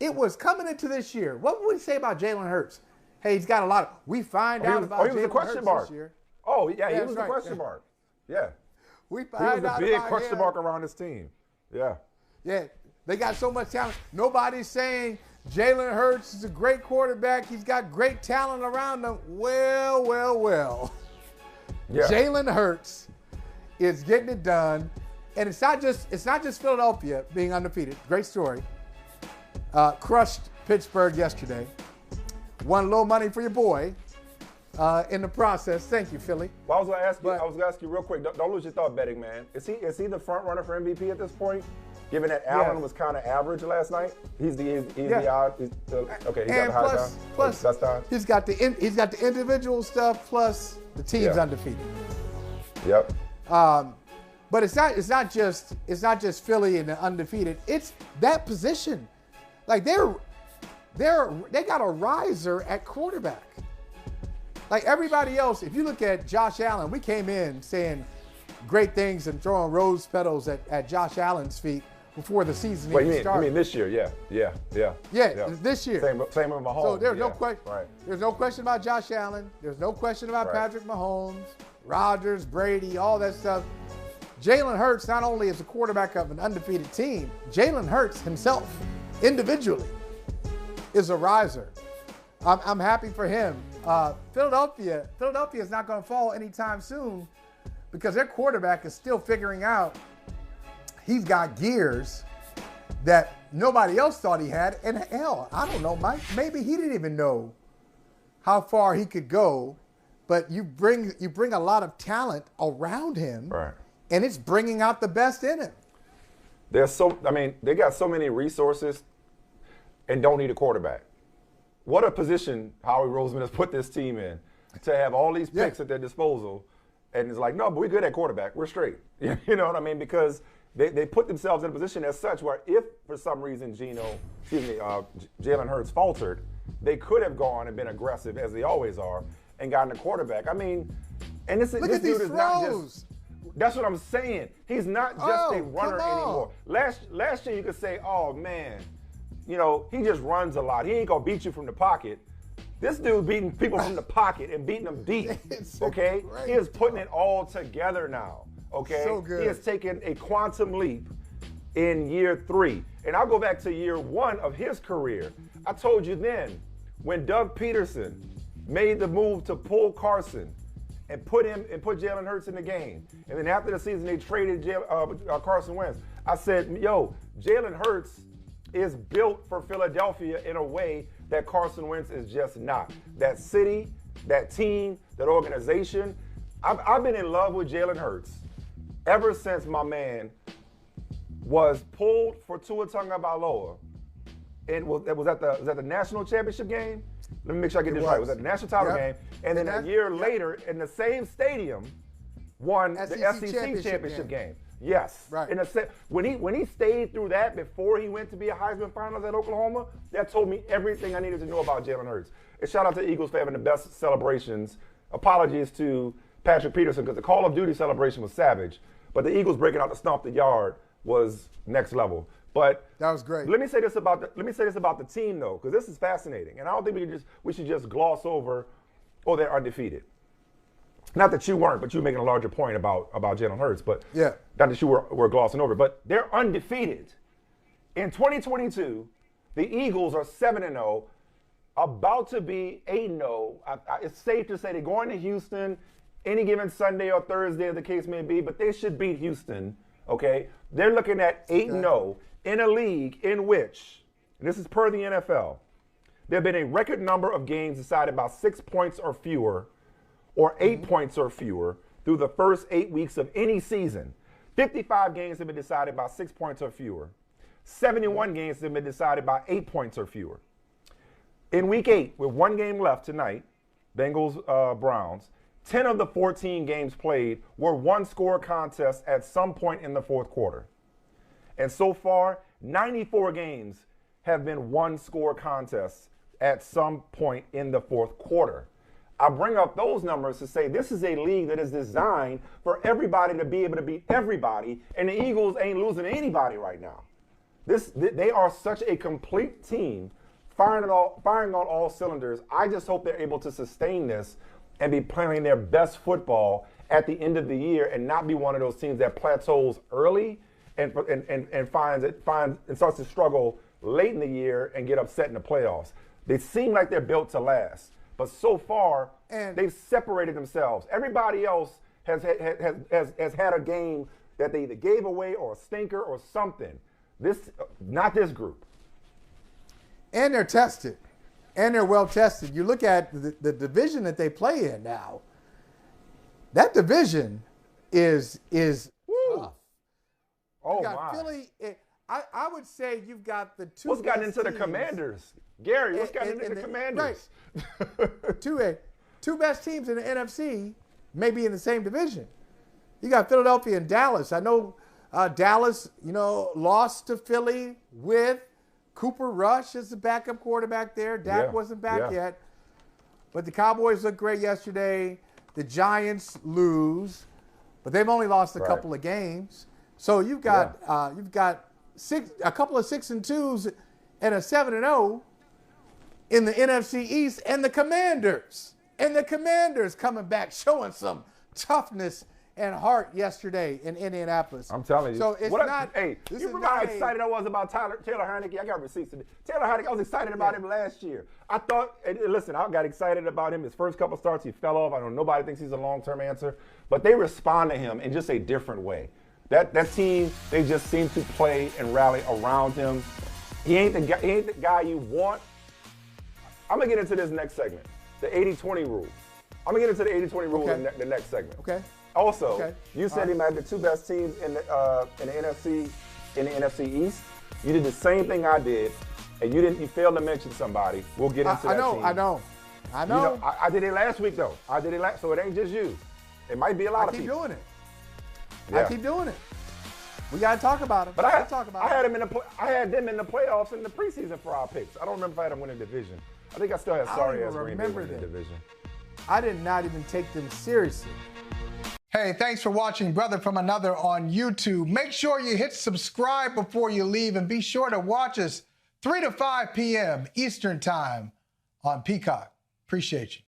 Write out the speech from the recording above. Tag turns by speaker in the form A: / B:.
A: it was coming into this year. What would we say about Jalen Hurts? Hey, he's got a lot of. We find out about Jalen Hurts this year.
B: Oh, yeah, he was a question mark. Yeah.
A: We find out about him.
B: He was a big question mark around this team. Yeah.
A: Yeah. They got so much talent. Nobody's saying Jalen Hurts is a great quarterback. He's got great talent around him. Well. Yeah. Jalen Hurts is getting it done. And it's not just Philadelphia being undefeated. Great story. Crushed Pittsburgh yesterday. Won a little money for your boy in the process. Thank you, Philly.
B: Well, I was going to ask you real quick. Don't lose your thought, betting man. Is he the front runner for MVP at this point? Given that Allen was kind of average last night, he's the odd. He got the high time.
A: Plus,
B: best time.
A: He's got the individual stuff plus the team's undefeated.
B: Yep.
A: But it's not just Philly and the undefeated. It's that position. Like they got a riser at quarterback. Like everybody else, if you look at Josh Allen, we came in saying great things and throwing rose petals at Josh Allen's feet before the season even started.
B: You mean this year? Yeah.
A: This year.
B: Same with Mahomes.
A: So there's no question. Right. There's no question about Josh Allen. There's no question about Patrick Mahomes, Rodgers, Brady, all that stuff. Jalen Hurts not only is a quarterback of an undefeated team, Jalen Hurts himself, individually, is a riser. I'm happy for him. Philadelphia is not going to fall anytime soon because their quarterback is still figuring out he's got gears that nobody else thought he had. And hell, I don't know, Mike. Maybe he didn't even know how far he could go. But you bring a lot of talent around him, and it's bringing out the best in him.
B: They got so many resources and don't need a quarterback. What a position Howie Roseman has put this team in to have all these picks at their disposal. And it's like, no, but we're good at quarterback. We're straight. You know what I mean? Because they put themselves in a position as such where if for some reason Jalen Hurts faltered, they could have gone and been aggressive as they always are and gotten a quarterback. I mean, and this dude is not just. That's what I'm saying. He's not just a runner anymore. Last year you could say, oh man, he just runs a lot. He ain't gonna beat you from the pocket. This dude's beating people from the pocket and beating them deep. Okay, he is putting it all together now. Okay,
A: so good.
B: He has taken a quantum leap in year 3, and I'll go back to year 1 of his career. I told you then when Doug Peterson made the move to pull Carson and put Jalen Hurts in the game. And then after the season, they traded Carson Wentz. I said, Jalen Hurts is built for Philadelphia in a way that Carson Wentz is just not. That city, that team, that organization. I've been in love with Jalen Hurts ever since my man was pulled for Tua Tagovailoa. And was that the national championship game? Let me make sure I get this right. It was at the national title game. And then a year later, in the same stadium, won the SEC championship game. Yes.
A: Right.
B: When he stayed through that before he went to be a Heisman finalist at Oklahoma, that told me everything I needed to know about Jalen Hurts. And shout out to Eagles for having the best celebrations. Apologies to Patrick Peterson because the Call of Duty celebration was savage, but the Eagles breaking out to stomp the yard was next level. But
A: that was great.
B: Let me say this about the team though, because this is fascinating, and I don't think we should just gloss over. Oh, they're undefeated. Not that you weren't, but you were making a larger point about Jalen Hurts. But not that you were glossing over. But they're undefeated. In 2022, the Eagles are 7-0, about to be 8-0. It's safe to say they're going to Houston any given Sunday or Thursday, as the case may be, but they should beat Houston. Okay, they're looking at 8-0 in a league in which, and this is per the NFL, there have been a record number of games decided by 6 points or fewer, or 8 points or fewer, through the first 8 weeks of any season. 55 games have been decided by 6 points or fewer. 71 games have been decided by 8 points or fewer. In week 8, with 1 game left tonight, Bengals, Browns, 10 of the 14 games played were one-score contests at some point in the fourth quarter. And so far, 94 games have been one-score contests at some point in the fourth quarter. I bring up those numbers to say this is a league that is designed for everybody to be able to beat everybody, and the Eagles ain't losing to anybody right now. They are such a complete team, firing on all cylinders. I just hope they're able to sustain this and be playing their best football at the end of the year and not be one of those teams that plateaus early and starts to struggle late in the year and get upset in the playoffs. They seem like they're built to last, but so far they've separated themselves. Everybody else has had a game that they either gave away or a stinker or something. Not this group.
A: And they're tested, and they're well tested. You look at the division that they play in now. That division is tough.
B: Oh,
A: you got
B: my.
A: Philly. I would say you've got the two.
B: What's gotten into the
A: teams.
B: Commanders? Gary, what's gotten into the Commanders?
A: Right. Two best teams in the NFC may be in the same division. You got Philadelphia and Dallas. I know Dallas, lost to Philly with Cooper Rush as the backup quarterback there. Dak wasn't back yet. But the Cowboys looked great yesterday. The Giants lose, but they've only lost a couple of games. So you've got a couple of 6-2s and a 7-0 in the NFC East, and the Commanders coming back, showing some toughness and heart yesterday in Indianapolis.
B: I'm telling you.
A: So it's not.
B: Hey, you remember how excited I was about Taylor Heineke? I got receipts today. Taylor Heineke, I was excited about him last year. I thought, listen, I got excited about him. His first couple starts, he fell off. I know nobody thinks he's a long-term answer, but they respond to him in just a different way. That team, they just seem to play and rally around him. He ain't the guy you want. I'm gonna get into this next segment, the 80-20 rule. I'm gonna get into the 80-20 rule in the next segment.
A: Okay.
B: Also, you said he had the two best teams in the NFC East. You did the same thing I did, and you failed to mention somebody. We'll get into that team.
A: I know.
B: I did it last week though. So it ain't just you. It might be a lot of people.
A: I keep doing it. I keep doing it. We gotta talk about it.
B: But I had them in the playoffs in the preseason for our picks. I don't remember if I had them winning division. I think I still had sorry-ass Green Bay winning the division.
A: I did not even take them seriously. Hey, thanks for watching Brother from Another on YouTube. Make sure you hit subscribe before you leave, and be sure to watch us 3 to 5 p.m. Eastern Time on Peacock. Appreciate you.